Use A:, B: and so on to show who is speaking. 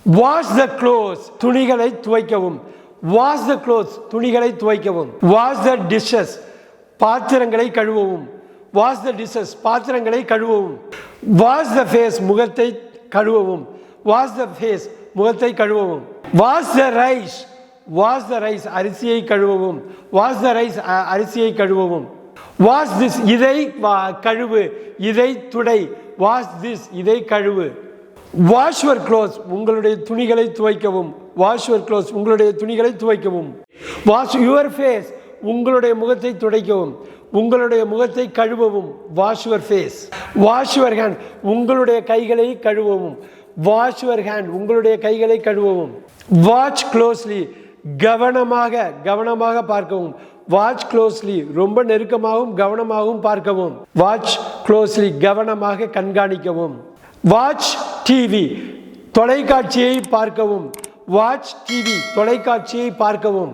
A: Wash த clothes துணிகளை துவைக்கவும். Wash த clothes துணிகளை துவைக்கவும். Wash த dishes பாத்திரங்களை கழுவவும். வாஷ் த டிஷஸ் பாத்திரங்களை கழுவவும். வாஷ் த ஃபேஸ் முகத்தை கழுவவும். வாஷ் த ஃபேஸ் முகத்தை கழுவவும். Wash the rice wash the rice அரிசியை கழுவவும். வாஷ் த ரைஸ் அரிசியை கழுவவும். வாஷ் திஸ் இதை கழுவு, இதை துடை. வாஷ் திஸ் இதை கழுவு. வாஷ் யுவர் க்ளோத்ஸ் உங்களுடைய துணிகளை துவைக்கவும். வாஷ் யுவர் க்ளோத்ஸ் உங்களுடைய துணிகளை துவைக்கவும். வாஷ் யுவர் ஃபேஸ் உங்களுடைய முகத்தை துடைக்கவும், உங்களுடைய முகத்தை கழுவவும். Wash your face. Wash your hand உங்களுடைய கைகளை கழுவவும். வாஷ் யுவர் ஹேண்ட் உங்களுடைய கைகளை கழுவவும். வாட்ச் க்ளோஸ்லி கவனமாக பார்க்கவும். வாட்ச் க்ளோஸ்லி ரொம்ப நெருக்கமாகவும் கவனமாகவும் பார்க்கவும். வாட்ச் க்ளோஸ்லி கவனமாக கண்காணிக்கவும். வாட்ச் டிவி தொலைக்காட்சியை பார்க்கவும். வாட்ச் டிவி தொலைக்காட்சியை பார்க்கவும்.